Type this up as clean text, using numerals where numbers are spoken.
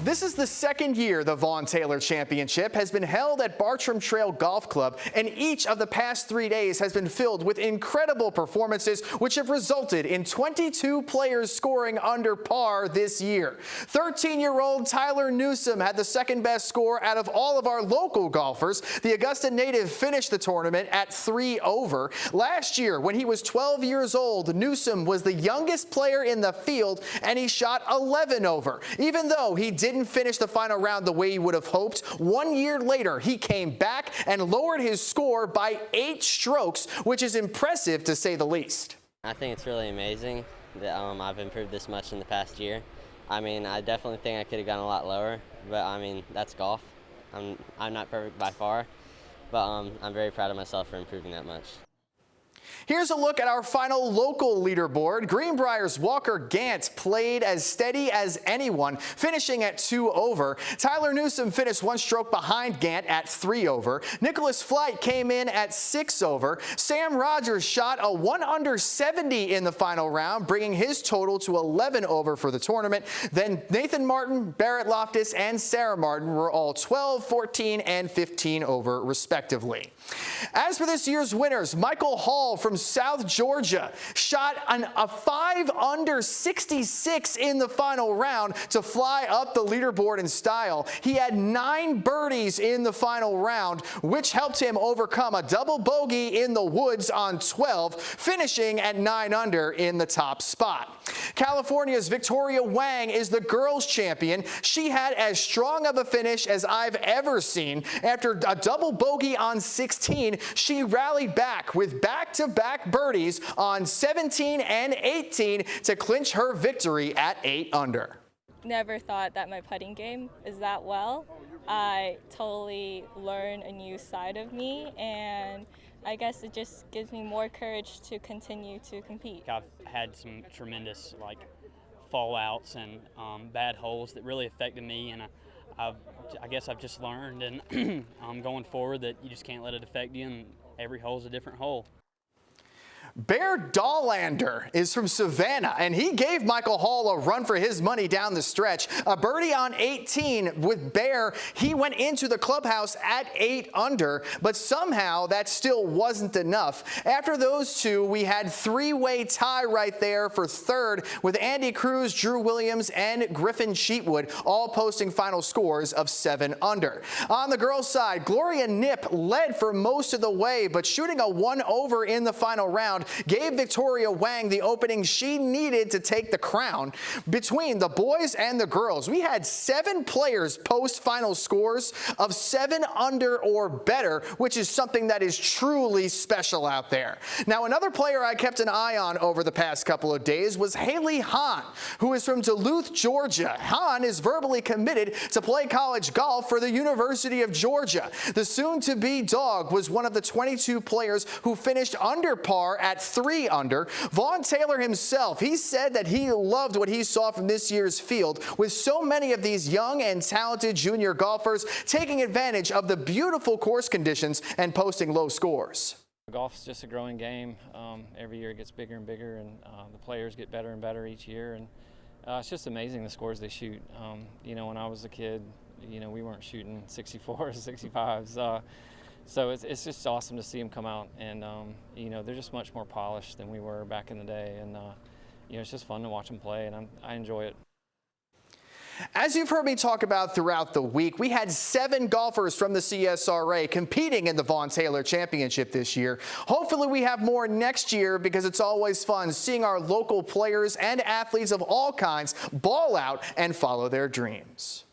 This is the second year the Vaughn Taylor Championship has been held at Bartram Trail Golf Club, and each of the past 3 days has been filled with incredible performances, which have resulted in 22 players scoring under par this year. 13-year-old Tyler Newsom had the second best score out of all of our local golfers. The Augusta native finished the tournament at 3 over. Last year, when he was 12 years old, Newsom was the youngest player in the field, and he shot 11 over. Even though he didn't finish the final round the way he would have hoped, 1 year later he came back and lowered his score by 8 strokes, which is impressive to say the least. I think it's really amazing that I've improved this much in the past year. I mean, I definitely think I could have gone a lot lower, but I mean, that's golf. I'm not perfect by far, but I'm very proud of myself for improving that much. Here's a look at our final local leaderboard. Greenbrier's Walker Gant played as steady as anyone, finishing at 2 over. Tyler Newsom finished 1 stroke behind Gant at 3 over. Nicholas Flight came in at 6 over. Sam Rogers shot a 1 under 70 in the final round, bringing his total to 11 over for the tournament. Then Nathan Martin, Barrett Loftus, and Sarah Martin were all 12, 14, and 15 over respectively. As for this year's winners, Michael Hall from South Georgia shot a 5 under 66 in the final round to fly up the leaderboard in style. He had 9 birdies in the final round, which helped him overcome a double bogey in the woods on 12, finishing at 9 under in the top spot. California's Victoria Wang is the girls' champion. She had as strong of a finish as I've ever seen. After a double bogey on 16, she rallied back with back-to-back birdies on 17 and 18 to clinch her victory at 8 under. Never thought that my putting game is that well. I totally learned a new side of me, and I guess it just gives me more courage to continue to compete. I've had some tremendous fallouts and bad holes that really affected me, and I guess I've just learned, and going forward, that you just can't let it affect you, and every hole's a different hole. Bear Dahlander is from Savannah, and he gave Michael Hall a run for his money down the stretch. A birdie on 18 with Bear. He went into the clubhouse at 8 under, but somehow that still wasn't enough. After those two, we had 3-way tie right there for third, with Andy Cruz, Drew Williams, and Griffin Cheatwood all posting final scores of 7 under. On the girls' side, Gloria Nip led for most of the way, but shooting a 1 over in the final round gave Victoria Wang the opening she needed to take the crown. Between the boys and the girls, we had 7 players post final scores of 7 under or better, which is something that is truly special out there. Now, another player I kept an eye on over the past couple of days was Haley Hahn, who is from Duluth, Georgia. Hahn is verbally committed to play college golf for the University of Georgia. The soon-to-be dog was one of the 22 players who finished under par at 3 under. Vaughn Taylor himself, he said that he loved what he saw from this year's field, with so many of these young and talented junior golfers taking advantage of the beautiful course conditions and posting low scores. Golf's just a growing game. Every year it gets bigger and bigger, and the players get better and better each year, and it's just amazing the scores they shoot. You know, when I was a kid, we weren't shooting 64s, 65s. So it's just awesome to see them come out, and they're just much more polished than we were back in the day, and it's just fun to watch them play, and I enjoy it. As you've heard me talk about throughout the week, we had 7 golfers from the CSRA competing in the Vaughn Taylor Championship this year. Hopefully we have more next year, because it's always fun seeing our local players and athletes of all kinds ball out and follow their dreams.